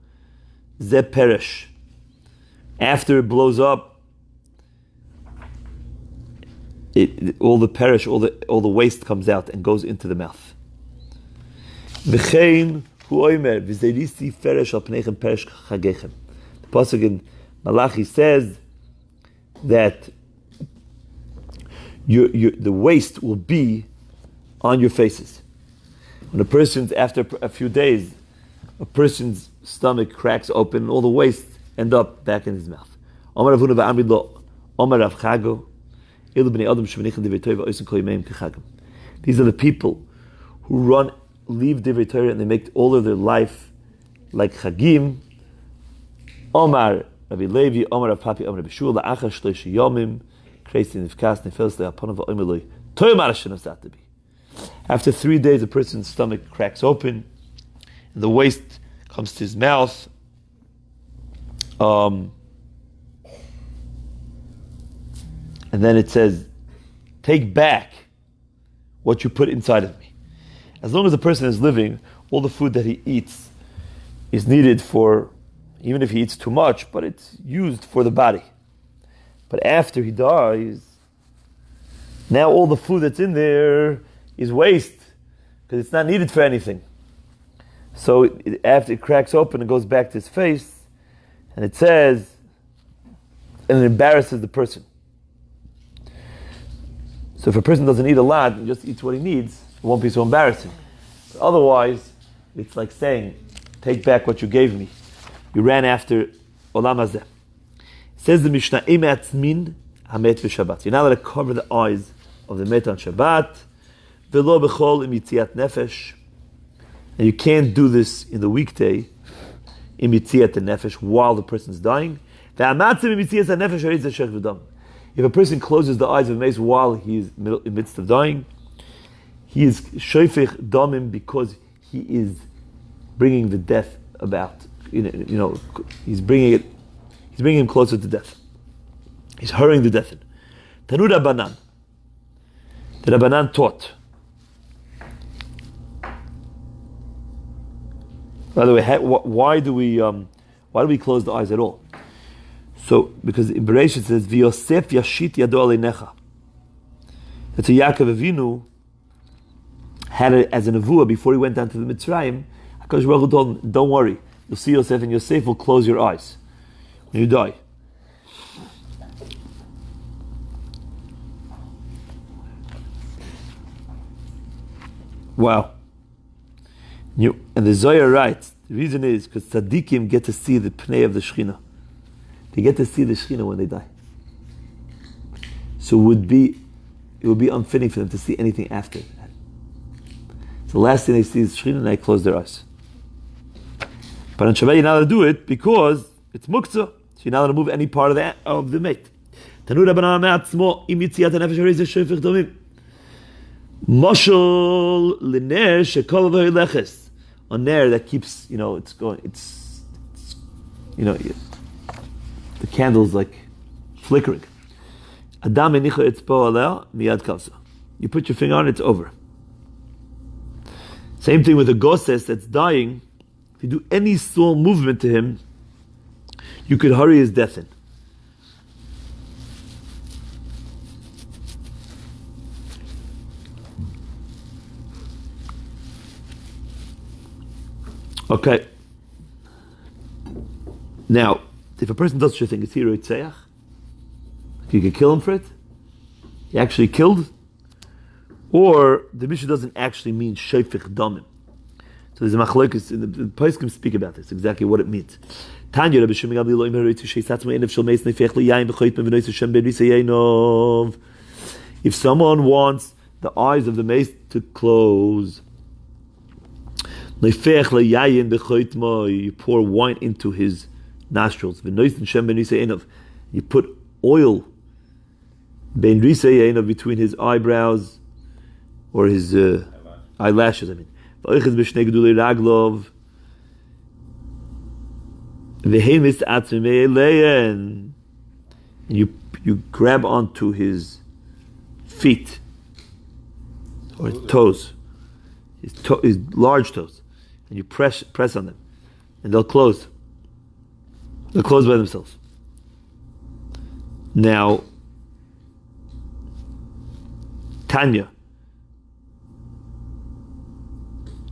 ze perish. After it blows up, all the waste comes out and goes into the mouth. V'chein hu oimer v'zeirisi feresh al pneichem perish chagechem. The pasuk in Malachi says that the waste will be on your faces. When after a few days, a person's stomach cracks open and all the waste end up back in his mouth. These are the people who leave Divrei Torah, and they make all of their life like Chagim. Omar Rabbi Levi, Omar Rav Papi, Omar Rabbi Shua, la'achar shloisha yomim, kreisi nifkas, nefels le'apanav ha'omer loy, toyomar Hashem asatabi. After 3 days, a person's stomach cracks open, and the waste comes to his mouth. and then it says, take back what you put inside of me. As long as a person is living, all the food that he eats is needed for, even if he eats too much, but it's used for the body. But after he dies, now all the food that's in there is waste, because it's not needed for anything. So after it cracks open, it goes back to his face, and it says, and it embarrasses the person. So if a person doesn't eat a lot and just eats what he needs, it won't be so embarrassing. But otherwise, it's like saying, take back what you gave me. You ran after Olam Hazeh. Says the Mishnah, Emeatzmin hamet v'Shabbat. You're not allowed to cover the eyes of the met on Shabbat. V'lo b'chol im yitziat nefesh. And you can't do this in the weekday, im yitziat nefesh, while the person's dying. Ve'amatzim im yitziat nefesh haritz hashech v'dam. If a person closes the eyes of a mace while he is in the midst of dying, he is shoifech damim because he is bringing the death about. He's bringing him closer to death. He's hurrying the death in. Tanu Rabbanan. The Rabbanan taught. By the way, why do we close the eyes at all? So, because in Bereshit it says, "V'Yosef yashit yado aleinecha." That's a Yaakov Avinu had it as a nevuah before he went down to the Mitzrayim. HaKadosh Baruch Hu told him, "Don't worry, you'll see Yosef, and Yosef will close your eyes when you die." Wow. And the Zohar writes, the reason is because tzaddikim get to see the pnei of the Shekhinah. They get to see the Shekhinah when they die. So it would be unfitting for them to see anything after that. So the last thing they see is Shekhinah, and they close their eyes. But on Shabbat you're not allowed to do it because it's muktzah. So you're not allowed to move any part of the mate. Tanu Rabbanan me'atzmo im yitziat hanefesh harizeh shofech damim. Moshel l'ner shekol v'hileches. A ner that keeps, it's going, the candle's like flickering. Adam enicha etzbo aleh miyad kavsa. You put your finger on it, it's over. Same thing with a goses that's dying. If you do any small movement to him, you could hurry his death in. Okay. Now, if a person does such a thing, is he roitzeach? You can kill him for it? He actually killed? Or the Mishnah doesn't actually mean shofech damim. So there's a machlokes, the poskim speak about this, exactly what it means. Tanya Rabbi Shimon Gamliel lo imer roitzu sheisatz me'enev shel meis nefech liyayin b'choyt me'v'nois Hashem be'risayinov. If someone wants the eyes of the mace to close, you pour wine into his nostrils. You put oil between his eyebrows or his eyelashes. And you grab onto his feet or his toes, his large toes. And you press on them, and they'll close. They'll close by themselves. Now, Tanya.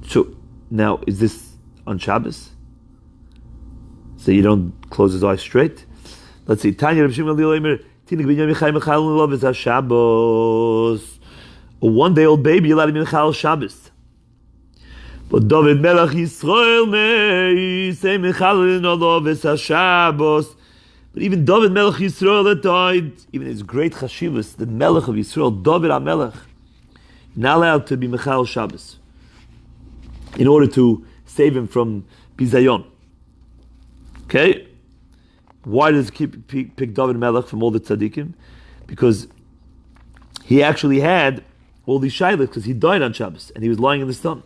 So now, is this on Shabbos? So you don't close his eyes straight. Let's see. Tanya, Rabbi Shimon Gamliel omer, Shabbos. A one-day-old baby, you let him in Chal Shabbos. But David Melech Yisrael say Mechalin Olav Shabbos. But even David Melech Yisrael that died, even his great Chashivas, the Melech of Yisrael, David HaMelech, not allowed to be Mechal Shabbos in order to save him from Bizayon. Okay? Why does he pick David Melech from all the tzaddikim? Because he actually had all these shaylas because he died on Shabbos and he was lying in the stone.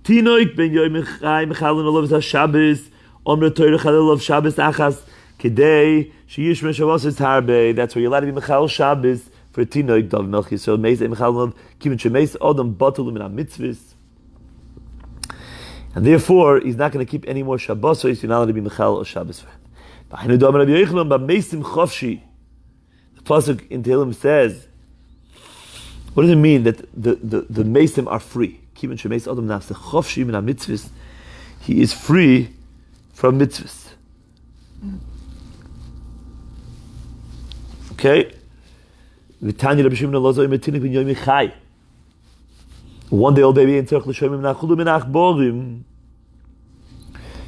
Tinoik ben yoy mechai mechalin olav Shabbos omra Torah chalil of Shabbos achas Kedei sheyish Shabbos is harbe. That's where you're allowed to be mechal Shabbos for a tinoik dav melchi. So meis mechal kivin shemeis adam batul min mitzvahs. And therefore, he's not going to keep any more Shabbos, so he's not allowed to be mechal or Shabbos for him. The pasuk in Tehillim says, what does it mean that the Mesim are free? He is free from mitzvahs. Okay? One day old baby in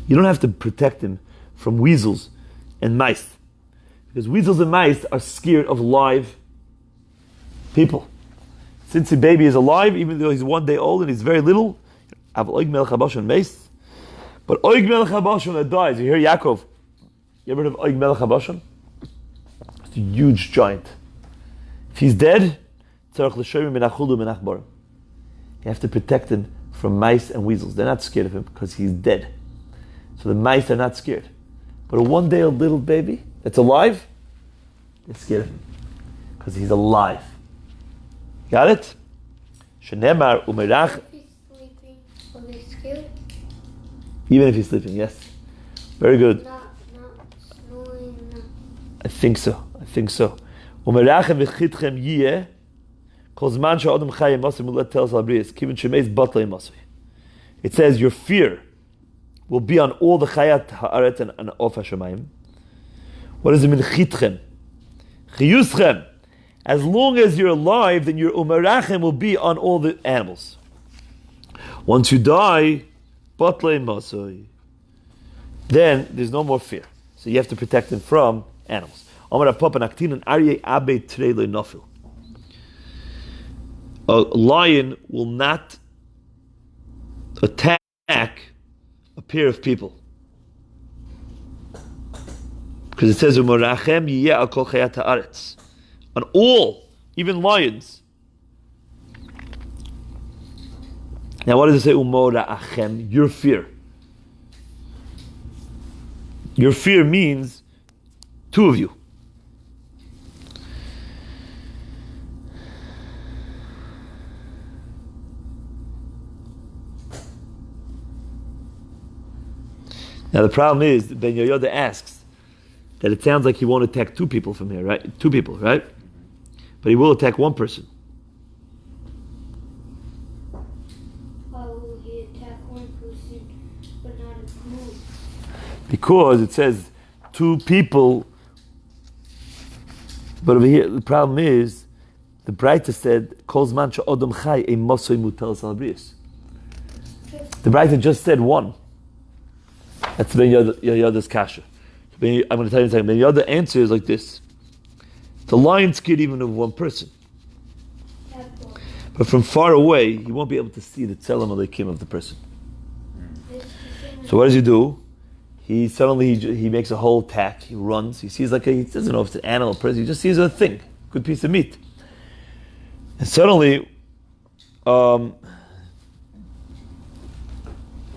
you don't have to protect him from weasels and mice, because weasels and mice are scared of live people. Since the baby is alive, even though he's 1 day old and he's very little, but oig melech habashon that dies. You hear Yaakov? You ever heard of oig melech habashon? It's a huge giant. If he's dead, you have to protect him from mice and weasels. They're not scared of him because he's dead. So the mice are not scared. But a 1 day old little baby that's alive, they're scared of him because he's alive. Got it? Shenemar umerach. If he's sleeping, are they scared? Even if he's sleeping, yes. Very good. Not snoring. I think so. Umerachem v'chitchem yiyeh kol zman she'adam chayim masay mulat tel salabriyas kivin shemeis batlei masay. It says your fear will be on all the chayat haaretz and of hashemayim. What does it mean? Chitchem, chiyuschem. As long as you're alive, then your umerachem will be on all the animals. Once you die, batlei masay, then there's no more fear. So you have to protect them from animals. A lion will not attack a pair of people, because it says on all, even lions. Now, what does it say? Your fear. Your fear means two of you. Now the problem is, Ben Yoyada asks that it sounds like he won't attack two people from here, right? Two people, right? But he will attack one person. Why will he attack one person but not a group? Because it says two people, but over here the problem is, the Breita said, "Kol zman she'odam chai ein masay mutal salabrius." The Breita just said one. That's Ben Yoda's kasha. I'm going to tell you in a second. Ben Yoda answer is like this: the lion's scared even of one person, but from far away he won't be able to see the tzelem alekim of the person. So what does he do? He suddenly he makes a whole attack. He runs. He sees he doesn't know if it's an animal or person. He just sees a thing, good piece of meat, and suddenly,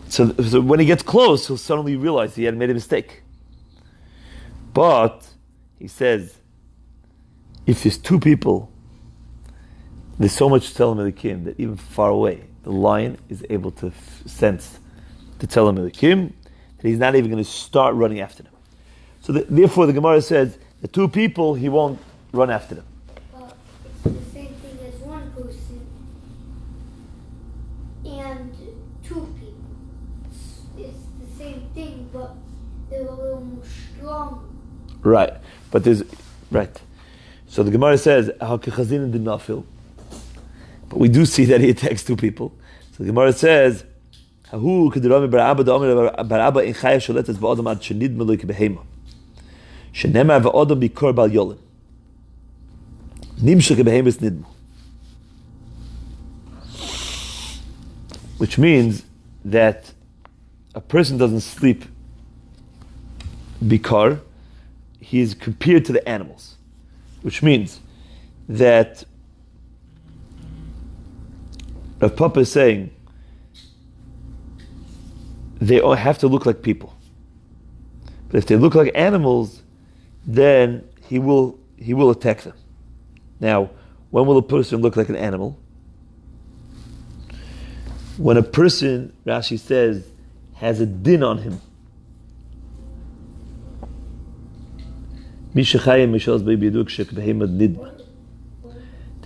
So when he gets close, he'll suddenly realize he had made a mistake. But he says, if there's two people, there's so much Tzelem Elikim that even far away, the lion is able to sense the Tzelem Elikim, that he's not even going to start running after them. So therefore, the Gemara says, the two people, he won't run after them. Well, it's the same thing as one person and two people. It's the same thing, but they're a little more strong. Right. But right. So the Gemara says, how Chazin did not feel. But we do see that he attacks two people. So the Gemara says, Hahu kedirami barabba barabba in chaya sholetes ba'adam ad shenid meloik behema. Shenema va'adam bikor bal yolim. Nimshuk behemis nidmu. Which means that a person doesn't sleep bikar, he is compared to the animals. Which means that Rav Papa is saying they all have to look like people. But if they look like animals, then he will attack them. Now, when will a person look like an animal? When a person, Rashi says, has a din on him. The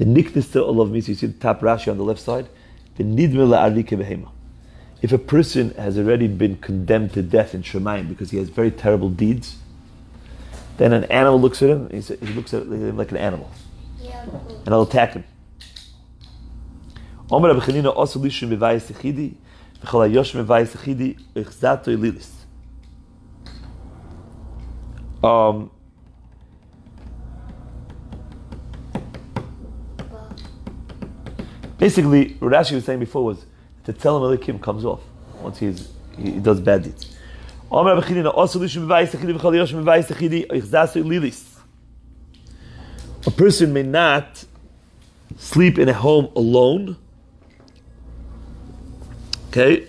nikness to Allah means, you see the top Rashi on the left side, the nidme la'arike behema. If a person has already been condemned to death in Shemayim because he has very terrible deeds, then an animal looks at him, he looks at him like an animal. Yeah. And I'll attack him. Omer Rabbi Chanina also lishim mevayis echidi, v'chol hayosh mevayis echidi, echzato ililis. Basically, what Rashi was saying before was the Tzelem Elikim comes off once he does bad deeds. A person may not sleep in a home alone, okay,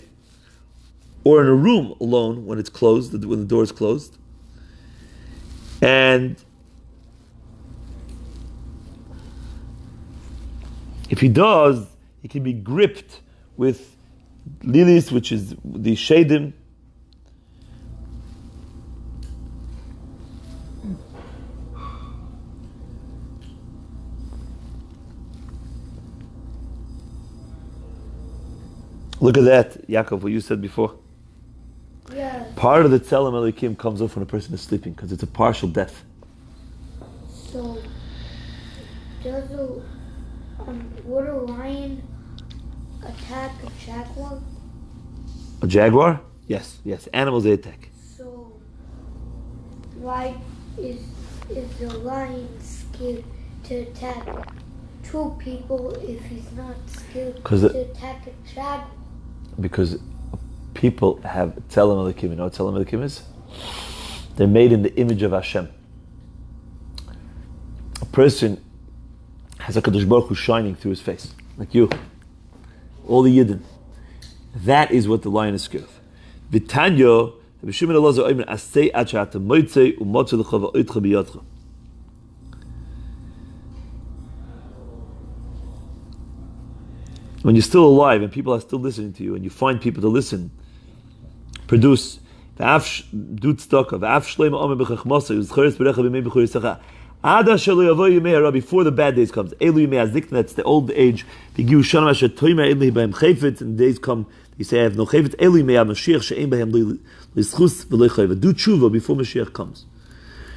or in a room alone when it's closed, when the door is closed, and if he does, he can be gripped with lilis, which is the shadim. Look at that, Yaakov, what you said before. Yeah. Part of the Tzelem Elikim comes off when a person is sleeping because it's a partial death. So, would a lion attack a jaguar? A jaguar? Yes. Animals, they attack. So, why is the lion scared to attack two people if he's not scared to attack a jaguar? Because people have Tzelem Elikim. You know what Tzelem Elikim is? They're made in the image of Hashem. A person has a Kadosh Baruch Hu shining through his face, like you. All the Yidden. That is what the lion is scared of. V'tanya, Rabbi Shimon Elazar Omer, Asei ad she'ata motzei u'motze lecha va'oitcha biyadcha. When you're still alive and people are still listening to you, and you find people to listen, produce. Before the bad days comes. That's the old age. And the days come, you say, I have no chayvet. Do tshuva before Mashiach comes.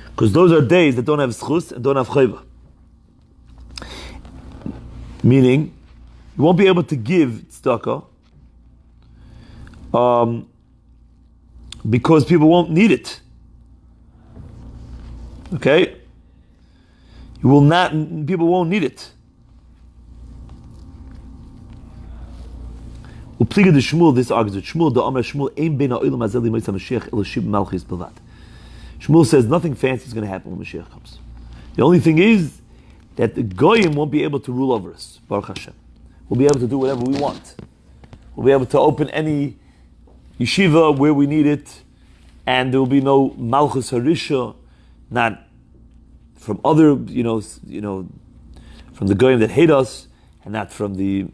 Because those are days that don't have schus and don't have chayva. Meaning, you won't be able to give tzedakah because people won't need it. Okay? People won't need it. This argues with Shmuel says nothing fancy is going to happen when Mashiach comes. The only thing is that the Goyim won't be able to rule over us, Baruch Hashem. We'll be able to do whatever we want. We'll be able to open any yeshiva where we need it, and there will be no Malchus Harisha, not from other, from the Goyim that hate us, and not from the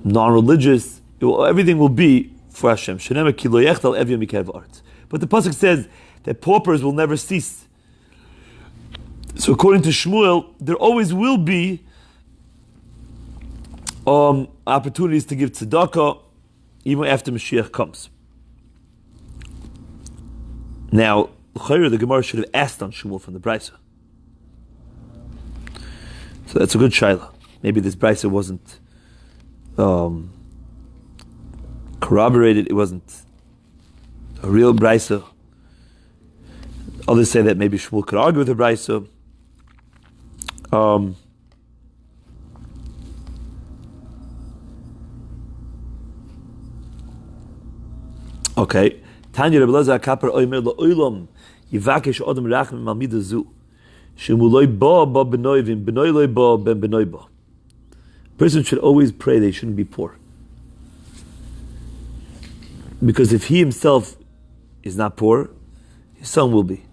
non-religious. Everything will be for Hashem. But the pasuk says that paupers will never cease. So according to Shmuel, there always will be opportunities to give tzedakah even after Mashiach comes. Now, the Gemara should have asked on Shmuel from the Brisa. So that's a good shaila. Maybe this Brisa wasn't corroborated. It wasn't a real Brisa. Others say that maybe Shmuel could argue with the Brisa. Okay. Tanya Rebbe Elazar Kapar Omer Lo'olam Yivakesh Odom Rachmim Al Midah Zu Shemuloi Ba Ba Benoivim Benoi Loi Ba Ben Benoi Ba. Person should always pray they shouldn't be poor, because if he himself is not poor, his son will be,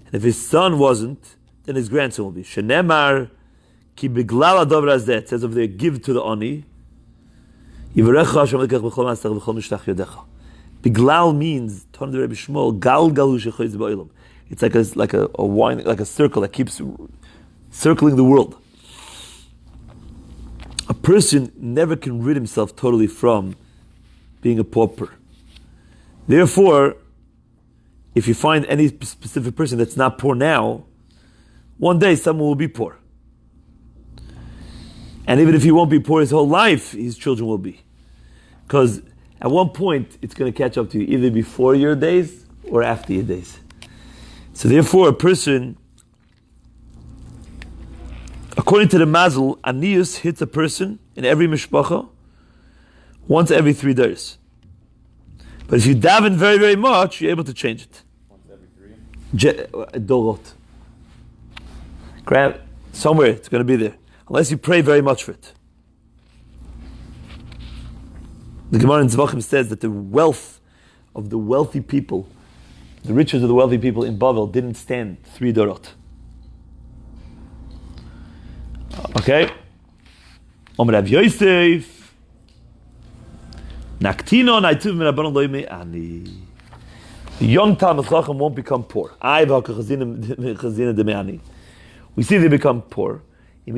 And if his son wasn't, then his grandson will be. Shenemar ki biglal adav razeh. It says over there, give to the ani. Yivarecha Hashem lekach b'chol ma'asech v'chol mishlach yodecha. Biglal means, Ton the Rebbe Shmuel, gal galu shechoyz ba'olam. It's like a wine, like a circle that keeps circling the world. A person never can rid himself totally from being a pauper. Therefore, if you find any specific person that's not poor now, one day someone will be poor. And even if he won't be poor his whole life, his children will be. Because at one point, it's going to catch up to you, either before your days or after your days. So therefore, a person, according to the Mazel, Anius hits a person in every mishpacha once every 3 days. But if you daven very, very much, you're able to change it. Once every 3? Dorot. Grab somewhere, it's going to be there. Unless you pray very much for it. The Gemara in Zvachim says that the wealth of the wealthy people, the riches of the wealthy people in Bavel didn't stand 3 dorot. Okay? Om Rav Yosef Naktino naituv min rabbanon lo me'ani. The young Talmid Chacham won't become poor. We see they become poor. If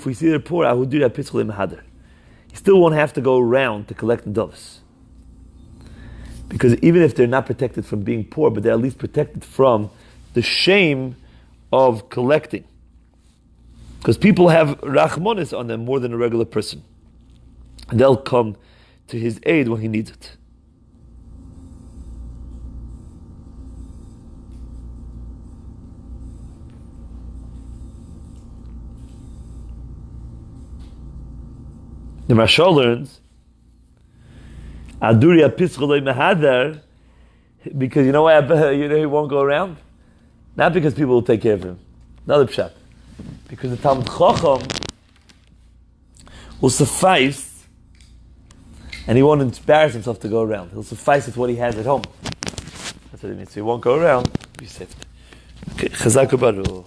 we see they're poor, I would do that pischul mahader. You still won't have to go around to collect the doves. Because even if they're not protected from being poor, but they're at least protected from the shame of collecting. Because people have rachmanis on them more than a regular person. And they'll come to his aid when he needs it. The Mashal learns, Aduri apischolei mahadar, because you know why he won't go around? Not because people will take care of him. Another pshat. Because the Talmid Chacham will suffice, and he won't embarrass himself to go around. He'll suffice with what he has at home. That's what it means. So he won't go around, be safe. Okay, Chazak Baruch.